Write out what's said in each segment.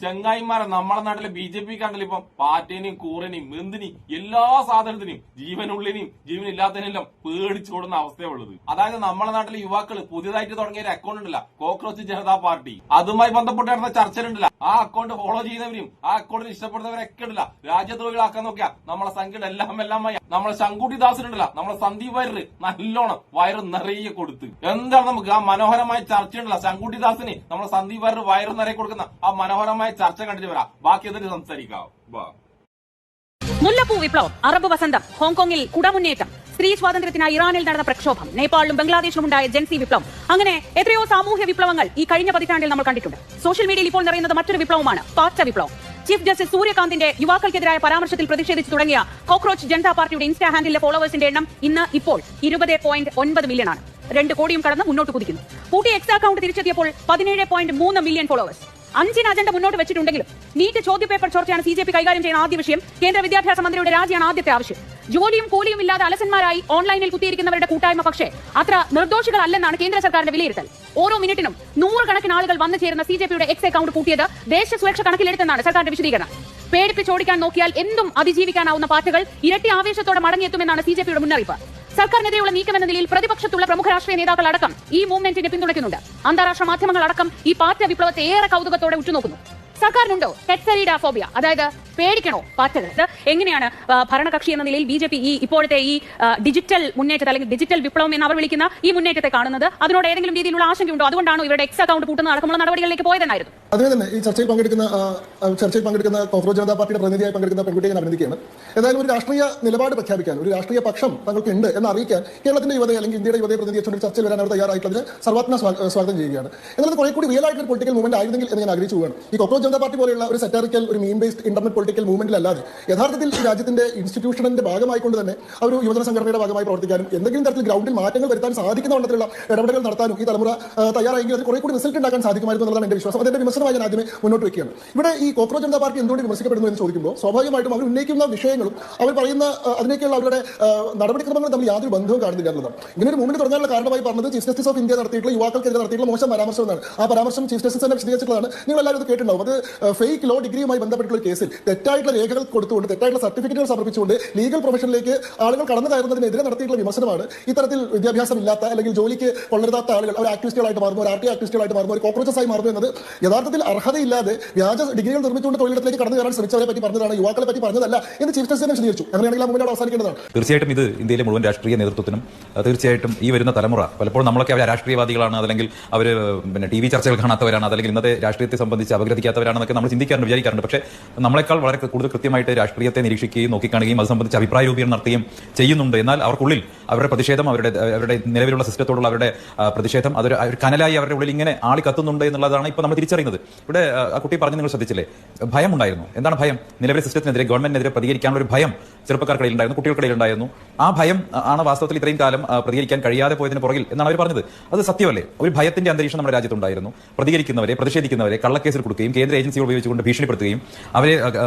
ചെങ്ങായിമാരെ നമ്മളെ നാട്ടിലെ BJP കണ്ടല്ലോ ഇപ്പം പാറ്റേനെയും കൂറനെയും എന്തിനെയും എല്ലാ സാധനത്തിനെയും ജീവനുള്ളിനെയും ജീവനില്ലാത്തതിനെല്ലാം പേടിച്ചോടുന്ന അവസ്ഥയുള്ളത്. അതായത് നമ്മളെ നാട്ടിലെ യുവാക്കള് പുതിയതായിട്ട് തുടങ്ങിയ ഒരു അക്കൗണ്ട് ഉണ്ടല്ല, കോക്രോച്ച് ജനതാ പാർട്ടി, അതുമായി ബന്ധപ്പെട്ട് നടന്ന ചർച്ചയിലുണ്ടല്ല, ആ അക്കൗണ്ട് ഫോളോ ചെയ്യുന്നവരും ആ അക്കൗണ്ടിന് ഇഷ്ടപ്പെടുന്നവരൊക്കെ ഉണ്ടല്ല രാജ്യദ്രോഹികളാക്കാൻ നോക്കിയാ നമ്മളെ സംഖ്യയുടെ എല്ലാമായി നമ്മളെ ശങ്കുട്ടി ദാസിനുണ്ടല്ല, നമ്മളെ സന്ദീപ് വാര്യര് നല്ലോണം വയറ് നിറയെ കൊടുത്ത് എന്താണ് നമുക്ക് ആ മനോഹരമായ ചർച്ചയുണ്ടല്ല, ശങ്കുട്ടി ദാസിന് നമ്മളെ സന്ദീപ് വാര്യർ വയറ് നിറയെ കൊടുക്കുന്ന ആ മനോഹരമായ ചർച്ച കണ്ടിട്ട് വരാം. ബാക്കി എന്നിട്ട് സംസാരിക്കാം. മുല്ലപ്പൂ വിപ്ലവം, അറബ് വസന്തം, ഹോങ്കോങ്ങിൽ കുടമുന്നേറ്റം, സ്ത്രീ സ്വാതന്ത്ര്യത്തിനായി ഇറാനിൽ നടന്ന പ്രക്ഷോഭം, നേപ്പാളിലും ബംഗ്ലാദേശിലും ഉണ്ടായ ജൻസി വിപ്ലവം, അങ്ങനെ എത്രയോ സാമൂഹ്യ വിപ്ലവങ്ങൾ ഈ കഴിഞ്ഞ പതിറ്റാണ്ടിൽ നമ്മൾ കണ്ടിട്ടുണ്ട്. സോഷ്യൽ മീഡിയയിൽ ഇപ്പോൾ നിറയുന്നത് മറ്റൊരു വിപ്ലവമാണ്, പാറ്റ വിപ്ലവം. ചീഫ് ജസ്റ്റിസ് സൂര്യകാന്തിന്റെ യുവാക്കൾക്കെതിരായ പരാമർശത്തിൽ പ്രതിഷേധിച്ചു തുടങ്ങിയ കോക്രോച്ച് ജനതാ പാർട്ടിയുടെ ഇൻസ്റ്റാ ഹാൻഡിലെ ഫോളോവേഴ്സിന്റെ എണ്ണം ഇന്ന് ഇപ്പോൾ 20.9 മില്യണാണ്. 2 കോടിയും കടന്ന് മുന്നോട്ട് കുതിക്കുന്നു. പൂട്ടി എക്സ് അക്കൗണ്ട് തിരിച്ചെത്തിയപ്പോൾ 17.3 മില്യൺ ഫോളോവേഴ്സ്. 5 അജണ്ട മുന്നോട്ട് വെച്ചിട്ടുണ്ടെങ്കിലും നീറ്റ് ചോദ്യപേപ്പർ ചോർച്ചയാണ് CJP കൈകാര്യം ചെയ്യുന്ന ആദ്യ വിഷയം. കേന്ദ്ര വിദ്യാഭ്യാസ മന്ത്രിയുടെ രാജിയാണ് ആദ്യത്തെ ആവശ്യം. ജോലിയും കൂലിയും ഇല്ലാതെ അലസന്മാരായി ഓൺലൈനിൽ കുത്തിയിരിക്കുന്നവരുടെ കൂട്ടായ്മ പക്ഷേ അത്ര നിർദോഷികളല്ലെന്നാണ് കേന്ദ്ര സർക്കാരിന്റെ വിലയിരുത്തൽ. ഓരോ മിനിറ്റിനും 100 കണക്കിന് ആളുകൾ വന്നു ചേരുന്ന CJPയുടെ എക്സ് അക്കൗണ്ട് പൂട്ടിയത് ദേശീയ സുരക്ഷ കണക്കിലെടുത്തെന്നാണ് സർക്കാരിന്റെ വിശദീകരണം. പേടിപ്പിച്ചോടിക്കാൻ നോക്കിയാൽ എന്തും അതിജീവിക്കാനാവുന്ന പാർട്ടികൾ ഇരട്ടി ആവേശത്തോടെ മടങ്ങിയെത്തുമെന്നാണ് CJPയുടെ മുന്നറിയിപ്പ്. സർക്കാരിനെതിരെയുള്ള നീക്കമെന്ന നിലയിൽ പ്രതിപക്ഷത്തുള്ള പ്രമുഖ രാഷ്ട്രീയ നേതാക്കൾ അടക്കം ഈ മൂവ്മെന്റിനെ പിന്തുണയ്ക്കുന്നുണ്ട്. അന്താരാഷ്ട്ര മാധ്യമങ്ങൾ അടക്കം ഈ പാറ്റ വിപ്ലവത്തെ ഏറെ കൗതുകത്തോടെ ഉറ്റുനോക്കുന്നു. സർക്കാരിനുണ്ടോ ഹെറ്റെറിഡ ഫോബിയ, അതായത് പേടിക്കണോ പാറ്റകൾ? എങ്ങനെയാണ് ഭരണകക്ഷി എന്ന നിലയിൽ BJP ഈ ഇപ്പോഴത്തെ ഈ ഡിജിറ്റൽ മുന്നേറ്റത്തെ അല്ലെങ്കിൽ ഡിജിറ്റൽ വിപ്ലവം എന്ന് അവർ വിളിക്കുന്ന ഈ മുന്നേറ്റത്തെ കാണുന്നത്? അതിനോട് ഏതെങ്കിലും രീതിയിലുള്ള ആശങ്കയുണ്ടോ? അതുകൊണ്ടാണോ ഇവരുടെ എക്സ് അക്കൗണ്ട് പൂട്ടുന്ന അടക്കമുള്ള നടപടികളിലേക്ക് പോയതെന്നായിരുന്നു? അതേ തന്നെ ഈ ചർച്ചയിൽ പങ്കെടുക്കുന്ന കോക്രോച്ച് ജനതാ പാർട്ടിയുടെ പ്രതിനിധിയായി പങ്കെടുക്കുന്ന പെൺകുട്ടിയെ ഞാൻ അഭിനന്ദിക്കുകയാണ്. ഏതായാലും ഒരു രാഷ്ട്രീയ നിലപാട് പ്രഖ്യാപിക്കാൻ, ഒരു രാഷ്ട്രീയ പക്ഷം തങ്ങൾക്ക് ഉണ്ട് എന്ന് അറിയിക്കാൻ കേരളത്തിന്റെ യുവതയെ അല്ലെങ്കിൽ ഇന്ത്യയുടെ യുവതയെ പ്രതിനിധീകരിച്ചുകൊണ്ട് ചർച്ചയിൽ വരാൻ അവർ തയ്യാറായിട്ടുള്ളതിന് സർവാത്മ സ്വാഗതം ചെയ്യുകയാണ്. എന്നാൽ കുറെ കൂടി റിയൽ ആയിട്ടുള്ള പൊളിറ്റിക്കൽ മൂവ്മെന്റ് ആയിരുന്നെങ്കിൽ എന്ന് ഞാൻ ആഗ്രഹിച്ചു പോവുകയാണ്. ഈ കോക്രോച്ച് ജനതാ പാർട്ടി പോലെയുള്ള ഒരു സെറ്റാറിക്കൽ, ഒരു മീൻ ബേസ്ഡ് ഇന്റർനെറ്റ് പൊളിറ്റിക്കൽ മൂവ്മെന്റിലല്ലാതെ യഥാർത്ഥത്തിൽ ഈ രാജ്യത്തിന്റെ ഇൻസ്റ്റിറ്റ്യൂഷന്റെ ഭാഗമായിക്കൊണ്ട് തന്നെ ഒരു യുവജന സംഘടനയുടെ ഭാഗമായി പ്രവർത്തിക്കാനും എന്തെങ്കിലും തരത്തിൽ ഗ്രൗണ്ടിൽ മാറ്റങ്ങൾ വരുത്താൻ സാധിക്കുന്ന വണ്ണത്തിലുള്ള ഇടപെടലുകൾ നടത്താനും ഈ തലമുറ തയ്യാറായെങ്കിൽ അത് കുറെ കൂടി റിസൾട്ട് ഉണ്ടാക്കാൻ സാധിക്കുമായിരുന്നു എന്നുള്ളതാണ് എന്റെ വിശ്വാസം. അതിന്റെ വിമർശനമായി ഞാൻ ആദ്യമേ മുന്നോട്ട് വെക്കുകയാണ്. ഇവിടെ ഈ കോക്രോച്ച് ജനതാ പാർട്ടി എന്തുകൊണ്ട് വിമർശിക്കപ്പെടുന്നു എന്ന് ചോദിക്കുമ്പോൾ സ്വാഭാവികമായിട്ടും അവർ ഉന്നയിക്കുന്ന വിഷയങ്ങളും അവർ പറയുന്ന അതിനേക്കുള്ള അവരുടെ നടപടിക്രമങ്ങൾ തമ്മിൽ യാതൊരു ബന്ധവും കാണുന്നില്ല എന്നുള്ളതാണ്. ഇങ്ങനെ ഒരു മൂവ്മെന്റ് തുടങ്ങാനുള്ള കാരണമായി പറഞ്ഞത് ചീഫ് ജസ്റ്റിസ് ഓഫ് ഇന്ത്യ നടത്തിയിട്ടുള്ള യുവാക്കൾക്കെതിരെ നടത്തിയിട്ടുള്ള മോശം പരാമർശം എന്നാണ്. ആ പരാമർശം ചീഫ് ജസ്റ്റിസ് തന്നെ വിശദീകരിച്ചിട്ടുള്ളതാണ്. നിങ്ങൾ എല്ലാവരും ഇത് കേട്ടിട്ടുണ്ടാവും. അത് ഫേക്ക് ലോ ഡിഗ്രിയുമായി ബന്ധപ്പെട്ടുള്ള കേസിൽ തെറ്റായിട്ടുള്ള രേഖകൾ കൊടുത്തുകൊണ്ട്, തെറ്റായിട്ടുള്ള സർട്ടിഫിക്കറ്റുകൾ സമർപ്പിച്ചുകൊണ്ട് ലീഗൽ പ്രൊഫഷനിലേക്ക് ആളുകൾ കടന്നു കയറുന്നതിനെതിരെ നടത്തിയിട്ടുള്ള വിമർശനമാണ് ഇത്തരത്തിൽ വിദ്യാഭ്യാസം ഇല്ലാത്ത അല്ലെങ്കിൽ ജോലിക്ക് കൊള്ളരുതാത്ത ആളുകൾ അവർ ആക്ടിവിസ്റ്റുകളായിട്ട് മാറുന്നു, ഒരു RT ആക്ടിവിസ്റ്റുകളായിട്ട് മാറുന്നു, ഒരു കോക്രോച്ചസ് ആയി മാറുന്നു എന്നത് യഥാർത്ഥത്തിൽ അർഹതയില്ലാതെ വ്യാജ ഡിഗ്രികൾ നിർമ്മിച്ചുകൊണ്ട് തൊഴിലിടത്തിലേക്ക് കടന്നു കയറാൻ ശ്രമിച്ചവരെ പറ്റി പറഞ്ഞതാണ്, യുവാക്കളെ പറ്റി പറഞ്ഞതല്ല എന്ന് ചീഫ് ജസ്റ്റിസ് വിശദീകരിച്ചു. അങ്ങനെയാണെങ്കിൽ ആ മൂവ്മെന്റ് അവസാനിക്കേണ്ടതാണ്. തീർച്ചയായിട്ടും ഇത് ഇന്ത്യയിലെ മുഴുവൻ രാഷ്ട്രീയ നേതൃത്വത്തിനും തീർച്ചയായിട്ടും ഈ വരുന്ന തലമുറ പലപ്പോഴും നമ്മളൊക്കെ അവർ രാഷ്ട്രീയവാദികളാണ്, അല്ലെങ്കിൽ അവർ TV ചർച്ചകൾ കാണാത്തവരാണ്, അല്ലെങ്കിൽ ഇന്നത്തെ രാഷ്ട്രീയത്തെ സംബന്ധിച്ച് അപഗ്രഥിക്കാത്തവരാണെന്നൊക്കെ നമ്മൾ ചിന്തിക്കാറുണ്ട്, വിചാരിക്കാറുണ്ട്. പക്ഷേ നമ്മളെക്കാൾ വളരെ കൂടുതൽ കൃത്യമായിട്ട് രാഷ്ട്രീയത്തെ നിരീക്ഷിക്കുകയും നോക്കിക്കാണുകയും അത് സംബന്ധിച്ച് അഭിപ്രായ രൂപീകരണം നടത്തുകയും ചെയ്യുന്നുണ്ട്. എന്നാൽ അവർക്കുള്ളിൽ അവരുടെ പ്രതിഷേധം, അവരുടെ നിലവിലുള്ള സിസ്റ്റത്തോടുള്ള അവരുടെ പ്രതിഷേധം അതൊരു കനലായി അവരുടെ ഉള്ളിൽ ഇങ്ങനെ ആളി കത്തുന്നുണ്ട് എന്നുള്ളതാണ് ഇപ്പോൾ നമ്മൾ തിരിച്ചറിയുന്നത്. ഇവിടെ ആ കുട്ടി പറഞ്ഞു, നിങ്ങൾ ശ്രദ്ധിച്ചില്ലേ, ഭയം ഉണ്ടായിരുന്നു. എന്താണ് ഭയം? നിലവിലെ സിസ്റ്റത്തിനെതിരെ, ഗവൺമെന്റിനെതിരെ പ്രതികരിക്കാനുള്ള ഒരു ഭയം ചെറുപ്പക്കാർക്കിടയിൽ ഉണ്ടായിരുന്നു, കുട്ടികൾക്കിടയിൽ ഉണ്ടായിരുന്നു. ആ ഭയം ആണ് വാസ്തവത്തിൽ ഇത്രയും കാലം പ്രതികരിക്കാൻ കഴിയാതെ പോയതിന് പുറകിൽ എന്നാണ് അവർ പറഞ്ഞത്. അത് സത്യമല്ലേ? ഒരു ഭയത്തിന്റെ അന്തരീക്ഷം നമ്മുടെ രാജ്യത്തുണ്ടായിരുന്നു. പ്രതികരിക്കുന്നവരെ, പ്രതിഷേധിക്കുന്നവരെ കള്ളക്കേസിൽ കൊടുക്കുകയും കേന്ദ്ര ഏജൻസികൾ ഉപയോഗിച്ചുകൊണ്ട് ഭീഷണിപ്പെടുത്തുകയും അവരെ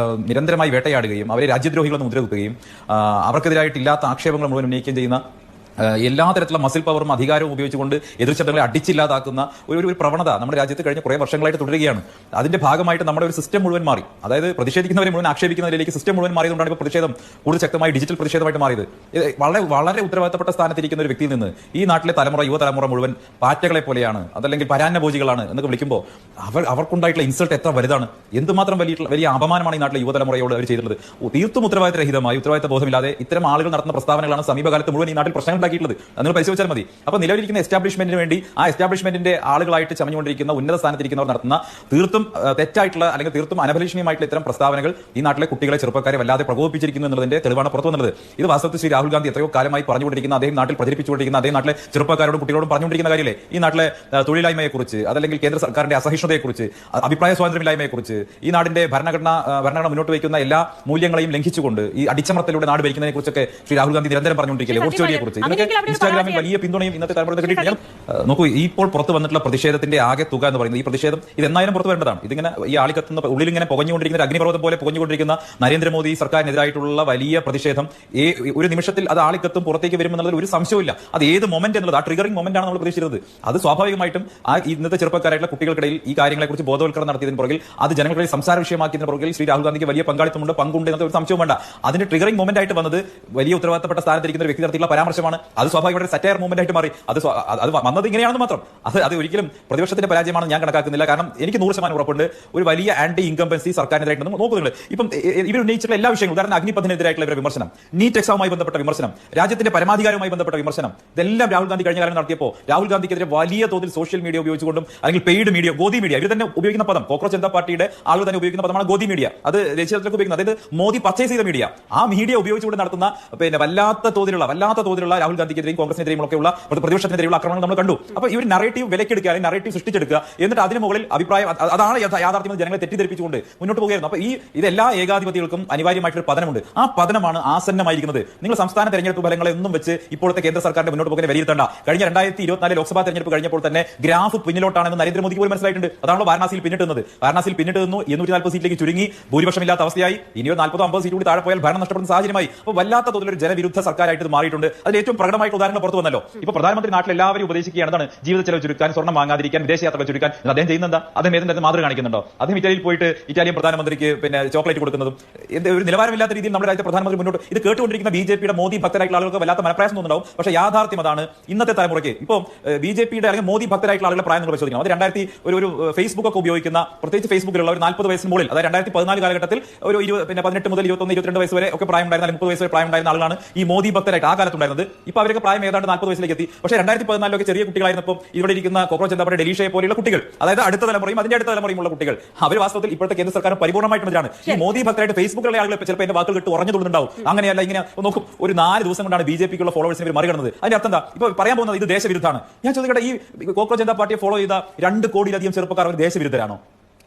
നിരന്തരമായി വേട്ടയാടുകയും അവരെ രാജ്യദ്രോഹികളെന്ന് മുദ്രകുത്തുകയും അവർക്കെതിരായിട്ടില്ലാത്ത ആക്ഷേപങ്ങൾ മുഴുവൻ ഉന്നയിക്കുകയും ചെയ്യുന്ന എല്ലാ തരത്തിലുള്ള മസിൽ പവറും അധികാരവും ഉപയോഗിച്ചുകൊണ്ട് എതിർശബ്ദങ്ങളെ അടിച്ചില്ലാതാക്കുന്ന ഒരു പ്രവണത നമ്മുടെ രാജ്യത്ത് കഴിഞ്ഞ കുറേ വർഷങ്ങളായിട്ട് തുടരുകയാണ്. അതിന്റെ ഭാഗമായിട്ട് നമ്മുടെ ഒരു സിസ്റ്റം മുഴുവൻ മാറി. അതായത് പ്രതിഷേധിക്കുന്നവരെ മുഴുവൻ ആക്ഷേപിക്കുന്നതിലേക്ക് സിസ്റ്റം മുഴുവൻ മാറിയതുകൊണ്ടാണ് ഇപ്പോൾ പ്രതിഷേധം കൂടുതൽ ശക്തമായി ഡിജിറ്റൽ പ്രതിഷേധമായിട്ട് മാറിയത്. വളരെ ഉത്തരവാദിത്തപ്പെട്ട സ്ഥാനത്തിരിക്കുന്ന ഒരു വ്യക്തിയിൽ നിന്ന് ഈ നാട്ടിലെ യുവതലമുറ മുഴുവൻ പാറ്റകളെ പോലെയാണ്, അതല്ലെങ്കിൽ പരാന്നഭോജികളാണ് എന്നൊക്കെ വിളിക്കുമ്പോൾ അവർക്കുണ്ടായിട്ടുള്ള ഇൻസൾട്ട് എത്ര വലുതാണ്, എന്തുമാത്രം വലിയ അപമാനമാണ് ഈ നാട്ടിലെ യുവതലമുറയോട് അവർ ചെയ്തിട്ടുള്ളത്. തീർത്തും ഉത്തരവാദിത്തരഹിതമായി, ഉത്തരവാദിത്ത ബോധമില്ലാതെ ഇത്തരം ആളുകൾ നടത്തുന്ന പ്രസ്താവനകളാണ് സമീപകാലത്ത് മുഴുവൻ ഈ നാട്ടിൽ പ്രശ്നങ്ങൾ ഉണ്ടാക്കിയിട്ടുള്ളത്. നിങ്ങൾ പരിശോധിച്ചാൽ മതി. അപ്പോൾ നിലവിലിരിക്കുന്ന എസ്റ്റാബ്ലിഷ്മെന്റിന് വേണ്ടി ആ എസ്റ്റാബ്ലിഷ്മെന്റിന്റെ ആളുകളായിട്ട് ചമഞ്ഞുകൊണ്ടിരിക്കുന്ന ഉന്നത സ്ഥാനത്തിരിക്കുന്നവർ നടത്തുന്ന തീർത്തും തെറ്റായിട്ടുള്ള അല്ലെങ്കിൽ തീർത്തും അനഭിലഷണീയമായിട്ടുള്ള ഇത്തരം പ്രസ്താവനകൾ ഈ നാട്ടിലെ കുട്ടികളെ, ചെറുപ്പക്കാരെ വല്ലാതെ പ്രകോപിപ്പിച്ചിരിക്കുന്നു എന്നതിന്റെ തെളിവാണ് പുറത്തു വന്നത്. ഇത് വാസ്തവത്തിൽ ശ്രീ രാഹുൽ ഗാന്ധി എത്രയോ കാലമായി പറഞ്ഞുകൊണ്ടിരിക്കുന്ന, അദ്ദേഹം നാട്ടിൽ പ്രചരിപ്പിച്ചുകൊണ്ടിരിക്കുന്ന, അദ്ദേഹം നാട്ടിലെ ചെറുപ്പക്കാരോടും കുട്ടികളോടും പറഞ്ഞുകൊണ്ടിരിക്കുന്ന കാര്യമില്ലേ? ഈ നാട്ടിലെ തൊഴിലില്ലായ്മയെക്കുറിച്ച്, അതല്ലെങ്കിൽ കേന്ദ്ര സർക്കാരിന്റെ അസഹിഷ്ണുതയെക്കുറിച്ച്, അഭിപ്രായ സ്വാതന്ത്ര്യമില്ലായ്മയെക്കുറിച്ച്, ഈ നാടിന്റെ ഭരണഘടന മുന്നോട്ട് വയ്ക്കുന്ന എല്ലാ മൂല്യങ്ങളെയും ലംഘിച്ചുകൊണ്ട് ഈ അടിച്ചമർത്തലൂടെ നാട് ഭരിക്കുന്നതിനെ കുറിച്ചൊക്കെ ശ്രീ രാഹുൽ ഗാന്ധി നിരന്തരം പറഞ്ഞുകൊണ്ടിരിക്കില്ലേ? വോട്ട് ചോരിയെ കുറിച്ച് അതിനൊക്കെ ഇൻസ്റ്റാഗ്രാമിൽ വലിയ പിന്തുണയും ഇന്നത്തെ തലമുറ കിട്ടിയിട്ടില്ല. നോക്കൂ, ഇപ്പോൾ പുറത്ത് വന്നിട്ടുള്ള പ്രതിഷേധത്തിന്റെ ആകെ തുക എന്ന് പറയുന്നത്, ഈ പ്രതിഷേധം ഇത് എന്നായാലും പുറത്ത് വരേണ്ടതാണ്. ഇതിങ്ങനെ ഈ ആളിക്കത്തുന്ന ഉള്ളിൽ ഇങ്ങനെ പുകഞ്ഞുകൊണ്ടിരിക്കുന്ന അഗ്നിപർവ്വതം പോലെ പുകഞ്ഞുകൊണ്ടിരിക്കുന്ന നരേന്ദ്രമോദി സർക്കാരിനെതിരായിട്ടുള്ള വലിയ പ്രതിഷേധം ഒരു നിമിഷത്തിൽ അത് ആളിക്കത്തും പുറത്തേക്ക് വരുമെന്നുള്ളതിൽ ഒരു സംശയമില്ല. അത് ഏത് മൊമെന്റ് എന്നുള്ളത്, ആ ട്രിഗറിംഗ് മൊമെന്റ് ആണ് നമ്മൾ പ്രതീക്ഷിച്ചത്. അത് സ്വാഭാവികമായിട്ടും ആ ഇന്നത്തെ ചെറുപ്പക്കാരായിട്ടുള്ള കുട്ടികൾക്കിടയിൽ ഈ കാര്യങ്ങളെക്കുറിച്ച് ബോധവൽക്കരണം നടത്തിയതിന് പുറകിൽ, അത് ജനങ്ങളുടെ സംസാര വിഷയമാക്കിയതിന് പുറകിൽ ശ്രീ രാഹുൽ ഗാന്ധിക്ക് വലിയ പങ്കുണ്ട് എന്നൊക്കെ ഒരു സംശയം വേണ്ട. അതിന്റെ ട്രിഗറിംഗ് മൊമെന്റ് ആയിട്ട് വന്നത് വലിയ ഉത്തരവാദിത്തപ്പെട്ട സ്ഥാനത്തിരിക്കുന്ന ഒരു വ്യക്തി നടത്തിയുള്ള പരാമർശമാണ്. അത് സ്വാഭാവികമായിട്ട് സറ്റയർ മൂവ്മെന്റ് ആയിട്ട് മാറി. അത് വന്നത് ഇങ്ങനെയാണെന്ന് മാത്രം. അത് ഒരിക്കലും പ്രതിപക്ഷത്തിന്റെ പരാജയമാണെന്ന് ഞാൻ കണക്കാക്കുന്നില്ല. കാരണം എനിക്ക് 100% ഉറപ്പുണ്ട് ഒരു വലിയ ആന്റി ഇൻകംബൻസി സർക്കാരിനെതിരായിട്ട് നോക്കുന്നുണ്ട്. ഇപ്പം ഇവർ ഉന്നയിച്ചിട്ടുള്ള എല്ലാ വിഷയങ്ങളും, ഉദാഹരണം അഗ്നിപഥിനെതിരായിട്ടുള്ള ഇവരുടെ വിമർശനം, നീറ്റ് എക്സാമുമായി ബന്ധപ്പെട്ട വിമർശനം, രാജ്യത്തിന്റെ പരമാധികാരവുമായി ബന്ധപ്പെട്ട വിമർശനം, ഇതെല്ലാം രാഹുൽ ഗാന്ധി കഴിഞ്ഞ കാലം നടത്തിയപ്പോൾ രാഹുൽ ഗാന്ധിക്കെതിരെ വലിയ തോതിൽ സോഷ്യൽ മീഡിയ ഉപയോഗിച്ചുകൊണ്ടും അല്ലെങ്കിൽ പെയ്ഡ് മീഡിയ, ഗോദി മീഡിയ, ഇവർ തന്നെ ഉപയോഗിക്കുന്ന പദം, കോക്രോച്ച് ജനതാ പാർട്ടിയുടെ ആളുകൾ തന്നെ ഉപയോഗിക്കുന്ന പദമാണ് ഗോദി മീഡിയ. അത് ദേശീയ തലത്തിലേക്ക് ഉപയോഗിക്കുന്നത്, അതായത് മോദി പർച്ചേസ് ചെയ്ത മീഡിയ, ആ മീഡിയ ഉപയോഗിച്ചുകൊണ്ട് നടത്തുന്ന വല്ലാത്ത തോതിലുള്ള രാഹുൽ ഗാന്ധിക്കെതിരെയും കോൺഗ്രസിനെതിരെയും ഒക്കെയുള്ള പ്രതിപക്ഷത്തിനെതിരെയുള്ള ആക്രമണങ്ങൾ നമ്മൾ കണ്ടു. അപ്പോൾ ഇവർ നറേറ്റീവ് വിലക്കെടുക്കുക, അല്ലെങ്കിൽ നറേറ്റീവ് സൃഷ്ടിച്ചെടുക്കുക, എന്നിട്ട് അതിന് മുകളിൽ അഭിപ്രായം, അതാണ് യാഥാർത്ഥ്യം, ജനങ്ങളെ തെറ്റിദ്ധരിപ്പിച്ചുകൊണ്ട് മുന്നോട്ട് പോകുകയായിരുന്നു. അപ്പോൾ ഇതെല്ലാ ഏകാധിപതികൾക്കും അനിവാര്യമായിട്ടൊരു പതനമുണ്ട്. ആ പതനമാണ് ആസന്നമായിരിക്കുന്നത്. നിങ്ങൾ സംസ്ഥാന തെരഞ്ഞെടുപ്പ് ഫലങ്ങളെ ഒന്നും വെച്ച് ഇപ്പോഴത്തെ കേന്ദ്ര സർക്കാരിന്റെ മുന്നോട്ട് പോകുന്ന വിലയിരുത്തേണ്ട. കഴിഞ്ഞ 2024 ലോക്സഭാ തെരഞ്ഞെടുപ്പ് കഴിഞ്ഞപ്പോൾ തന്നെ ഗ്രാഫ് പിന്നിലോട്ടാണെന്ന് നരേന്ദ്രമോദിക്ക് പോലും മനസ്സിലായിട്ടുണ്ട്. അതാണല്ലോ വാരണാസിയിൽ പിന്നിട്ടുന്നത്. വാരണാസിയിൽ പിന്നിട്ട് നിന്നു, 240 സീറ്റിലേക്ക് ചുരുങ്ങി, ഭൂരിപക്ഷമില്ലാത്ത അവസ്ഥയായി. ഇനിയോ 40-50 സീറ്റ് കൂടി താഴെ പോയാൽ ഭരണം നഷ്ടപ്പെടുന്ന സാഹചര്യമായി. അപ്പോൾ വല്ലാത്ത തോതിലൊരു ജനവിരുദ്ധ സർക്കാരായിട്ട് മാറിയിട്ടുണ്ട്. അതിൽ ഏറ്റവും പ്രകടമായിട്ട് ഉദാഹരണം പുറത്തു വന്നല്ലോ. ഇപ്പോൾ പ്രധാനമന്ത്രി നാട്ടിൽ എല്ലാവരും ഉപദേശിക്കുകയാണ്, എന്താണ് ജീവിത ചെലവ് ചുരുക്കാൻ, സ്വർണ്ണം വാങ്ങാതിരിക്കാൻ, വിദേശയാത്രകൾ ചുരുക്കാൻ. അദ്ദേഹം ചെയ്യുന്നുണ്ട്, അദ്ദേഹം ഏതെങ്കിലും മാതൃക കാണിക്കുന്നുണ്ടോ? അദ്ദേഹം ഇറ്റലിയിൽ പോയിട്ട് ഇറ്റാലിയൻ പ്രധാനമന്ത്രിക്ക് ചോക്ലേറ്റ് കൊടുക്കുന്നതും ഒരു നിലവാരമില്ലാത്ത രീതിയിൽ നമ്മുടെ രാജ്യത്തെ പ്രധാനമന്ത്രി മുന്നോട്ട് ഇത് കേട്ടുകൊണ്ടിരിക്കുന്ന ബിജെപിയുടെ മോദി ഭക്തരായിട്ടുള്ള ആളുകൾക്ക് വല്ലാത്ത മനപ്രയാസം തോന്നുന്നുണ്ടാവും. പക്ഷേ യാഥാർത്ഥ്യം അതാണ്. ഇന്നത്തെ തലമുറയ്ക്ക് ഇപ്പോൾ ബിജെപിയുടെ അല്ലെങ്കിൽ മോദി ഭക്തരായിട്ടുള്ള ആളുകളുടെ പ്രായം നിങ്ങൾ പരിശോധിക്കണം. അത് ഒരു ഫേസ്ബുക്ക് ഒക്കെ ഉപയോഗിക്കുന്ന, പ്രത്യേകിച്ച് ഫേസ്ബുക്കിലുള്ള ഒരു 40 വയസ്സിന് മുകളിൽ, അതായത് 2014 കാലഘട്ടത്തിൽ ഒരു 18 മുതൽ 21, 22 വയസ്സ് വരെ ഒക്കെ പ്രായം ഉണ്ടായിരുന്ന, 30 വയസ്സ് വരെ പ്രായം ഉണ്ടായിരുന്ന ആളുകളാണ് ഈ മോദി ഭക്തരായിട്ട് ആ കാലത്തുണ്ടായിരുന്നത്. ഇപ്പോൾ അവരൊക്കെ പ്രായം ഏതാണ്ട് 40 വയസ്സിലേക്ക് എത്തി. പക്ഷേ 2014 ചെറിയ കുട്ടികളായിരുന്നപ്പോൾ ഇവിടെ ഇരിക്കുന്ന കോക്രോച്ച് ജനതാ പാർട്ടി ഡെലീഷയെ പോലെയുള്ള കുട്ടികൾ, അതായത് അടുത്ത തലമുറയും അതിന്റെ അടുത്ത തലമുറയുമുള്ള കുട്ടികൾ, അവർ വാസ്തവത്തിൽ ഇപ്പോഴത്തെ കേന്ദ്ര സർക്കാർ പരിപൂർണ്ണമായിട്ടും എതിരാണ്. ഈ മോദി ഭക്തരായിട്ട് ഫേസ്ബുക്കിലുള്ള ആളുകൾ ചിലപ്പോൾ എന്റെ വാക്കുകൾ കേട്ട് ഉറഞ്ഞു തോന്നുന്നുണ്ടാവും. അങ്ങനെയല്ല, ഇങ്ങനെ നോക്കും, ഒരു 4 ദിവസം കൊണ്ടാണ് ബിജെപിക്കുള്ള ഫോളോവേഴ്സിനെ ഇവർ മറികടന്നത്. അതിന്റെ അർത്ഥം എന്താ? ഇപ്പോൾ പറയാൻ പോകുന്നത് ഇത് ദേശവിരുദ്ധമാണ്. ഞാൻ ചോദിക്കട്ടെ, ഈ കോക്രോച്ച് ജനതാ പാർട്ടിയെ ഫോളോ ചെയ്ത 2 കോടിയിലധികം ചെറുപ്പക്കാർ അവർ ദേശവിരുദ്ധരാണോ?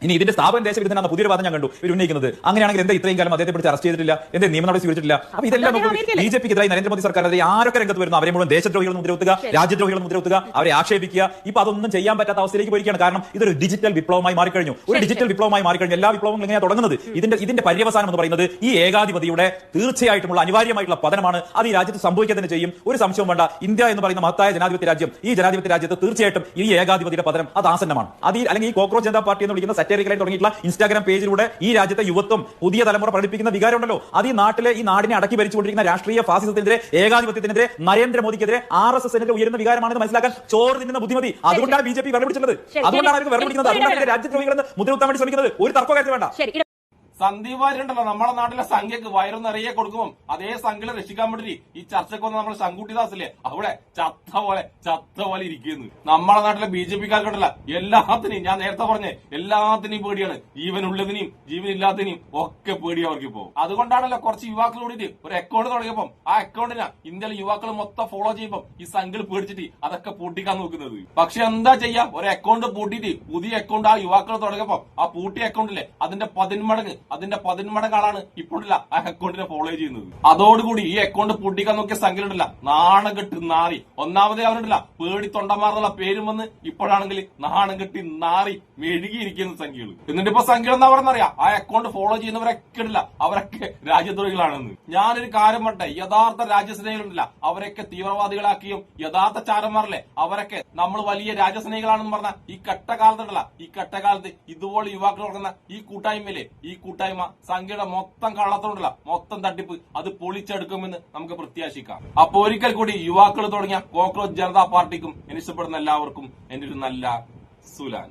ഇനി ഇതിന്റെ സ്ഥാപനം ദേശവിരുദ്ധനാണ് പുതിയൊരു വാദം ഞാൻ കണ്ടു ഇവർ ഉന്നയിക്കുന്നത്. അങ്ങനെയാണെങ്കിൽ എന്താ ഇത്രയും കാലം അദ്ദേഹത്തെ പിടിച്ച് അറസ്റ്റ് ചെയ്തിട്ടില്ല, എന്താ നിയമ നടപടി സ്വീകരിച്ചിട്ടില്ല? അപ്പൊ ഇതെല്ലാം ബിജെപിക്കെതിരായി നരേന്ദ്രമോദി സർക്കാരിനെതിരെ ആരൊക്കെ രംഗത്ത് വരുന്നു അവരെ മുഴുവൻ ദേശദ്രോഹികൾ മുദ്രകുത്തുക, രാജ്യദ്രോഹികൾ മുദ്രകുത്തുക, അവരെ ആക്ഷേപിക്കുക. ഇപ്പൊ അതൊന്നും ചെയ്യാൻ പറ്റാത്ത അവസ്ഥയിലേക്ക് പോയിരിക്കുകയാണ്. കാരണം ഇതൊരു ഡിജിറ്റൽ വിപ്ലവമായി മാറിക്കഴിഞ്ഞു. ഒരു ഡിജിറ്റൽ വിപ്ലവമായി മാറിക്കഴിഞ്ഞു. എല്ലാ വിപ്ലവങ്ങളും എങ്ങനെയാണ് തുടങ്ങുന്നത്? ഇതിന്റെ പര്യവസാനം എന്ന് പറയുന്നത് ഈ ഏകാധിപതിയുടെ തീർച്ചയായിട്ടുമുള്ള അനിവാര്യമായിട്ടുള്ള പതനമാണ്. അത് ഈ രാജ്യത്ത് സംഭവിക്കുക തന്നെ ചെയ്യും. ഒരു സംശയവും വേണ്ട. ഇന്ത്യ എന്ന് പറയുന്ന മഹത്തായ ജനാധിപത്യ രാജ്യം, ഈ ജനാധിപത്യ രാജ്യത്ത് തീർച്ചയായിട്ടും ഈ ഏകാധിപതിയുടെ പതനം അത് ആസന്നമാണ്. അത് അല്ലെങ്കിൽ ഈ കോക്രോച്ച് ജനതാ പാർട്ടി എന്ന് വിളിക്കുന്ന സറ്ററിക്കലായി തുടങ്ങിയിട്ടുള്ള ഇൻസ്റ്റാഗ്രാം പേജിലൂടെ ഈ രാജ്യത്തെ യുവത്വം, പുതിയ തലമുറ പ്രകടിപ്പിക്കുന്ന വികാരമുണ്ടല്ലോ, അത് ഈ നാടിനെ അടക്കി ഭരിച്ചുകൊണ്ടിരിക്കുന്ന രാഷ്ട്രീയ ഫാസിസത്തിനെതിരെ, ഏകാധിപത്യത്തിനെതിരെ, നരേന്ദ്രമോദിക്കെതിരെ, RSSനെതിരെ ഉയരുന്ന വികാരമാണെന്ന് മനസ്സിലാക്കാൻ ചോറ് തിന്നുന്ന ബുദ്ധിമതി. അതുകൊണ്ടാണ് ബിജെപി വെറുപിടിച്ചത്. അതുകൊണ്ടാണ് അവർക്ക് വെറുപിടിക്കുന്നത്. അതുകൊണ്ടാണ് രാജ്യദ്രോഹികളെന്ന് മുദ്രകുത്താൻ വേണ്ടി ശ്രമിക്കുന്നത്. ഒരു തർക്കം കാര്യത്തിൽ വേണ്ട. സന്ദീപ് വാര്യരുണ്ടല്ലോ, നമ്മളെ നാട്ടിലെ സംഖ്യക്ക് വയറും നിറയെ കൊടുക്കുമ്പോൾ അതേ സംഖ്യകളെ രക്ഷിക്കാൻ വേണ്ടി ഈ ചർച്ചയ്ക്ക് വന്ന് നമ്മൾ ശങ്കുട്ടിദാസില്ലേ അവിടെ ചത്ത പോലെ ഇരിക്കുന്നു. നമ്മളെ നാട്ടിലെ ബിജെപിക്കാർക്കുണ്ടല്ല എല്ലാത്തിനെയും, ഞാൻ നേരത്തെ പറഞ്ഞേ, എല്ലാത്തിനെയും പേടിയാണ്. ജീവനുള്ളതിനെയും ജീവനില്ലാത്തതിനെയും ഒക്കെ പേടി അവർക്ക് ഇപ്പോ. അതുകൊണ്ടാണല്ലോ കുറച്ച് യുവാക്കൾ കൂടിയിട്ട് ഒരു അക്കൗണ്ട് തുടങ്ങിയപ്പം ആ അക്കൗണ്ടിനാ ഇന്ത്യയിലെ യുവാക്കൾ മൊത്തം ഫോളോ ചെയ്യുമ്പോൾ ഈ സംഖ്യകൾ പേടിച്ചിട്ട് അതൊക്കെ പൂട്ടിക്കാൻ നോക്കുന്നത്. പക്ഷെ എന്താ ചെയ്യാ, ഒരു അക്കൗണ്ട് പൂട്ടിയിട്ട് പുതിയ അക്കൗണ്ട് ആ യുവാക്കൾ തുടങ്ങിയപ്പോ ആ പൂട്ടിയ അക്കൗണ്ടില്ലേ അതിന്റെ 10 മടങ്ങാണ് ഇപ്പോഴില്ല ആ അക്കൗണ്ടിനെ ഫോളോ ചെയ്യുന്നത്. അതോടുകൂടി ഈ അക്കൗണ്ട് പൂട്ടിക്കാൻ നോക്കിയ സംഖ്യയിലുണ്ടല്ല നാണം കെട്ടി നാറി. ഒന്നാമതേ അവരുണ്ടല്ല പേടി തൊണ്ടമാർന്നുള്ള പേരും വന്ന് ഇപ്പോഴാണെങ്കിൽ നാണം കെട്ടി നാറി മെഴുകിയിരിക്കുന്ന സംഖ്യകൾ. എന്നിട്ട് ഇപ്പൊ സംഖ്യകൾ എന്താ പറയുന്നറിയാം, ആ അക്കൗണ്ട് ഫോളോ ചെയ്യുന്നവരൊക്കെ ഉണ്ടല്ല അവരൊക്കെ രാജ്യദ്രോഹികളാണെന്ന്. ഞാനൊരു കാര്യം പറഞ്ഞെ, യഥാർത്ഥ രാജ്യസ്നേഹികളുണ്ടല്ല അവരൊക്കെ തീവ്രവാദികളാക്കിയും യഥാർത്ഥ ചാരന്മാരല്ലേ അവരൊക്കെ നമ്മൾ വലിയ രാജ്യസ്നേഹികളാണെന്ന് പറഞ്ഞ ഈ കട്ടകാലത്തുണ്ടല്ല, ഈ കട്ടകാലത്ത് ഇതുപോലെ യുവാക്കൾ തുടങ്ങുന്ന ഈ കൂട്ടായ്മയിലെ, ഈ കൂട്ടായ്മ സംഖ്യയുടെ മൊത്തം കള്ളത്തോണ്ടല്ല, മൊത്തം തട്ടിപ്പ് അത് പൊളിച്ചെടുക്കുമെന്ന് നമുക്ക് പ്രത്യാശിക്കാം. അപ്പൊ ഒരിക്കൽ കൂടി യുവാക്കൾ തുടങ്ങിയ കോക്രോച്ച് ജനതാ പാർട്ടിക്കും ഇഷ്ടപ്പെടുന്ന എല്ലാവർക്കും എന്റെ ഒരു നല്ല സുലാൻ.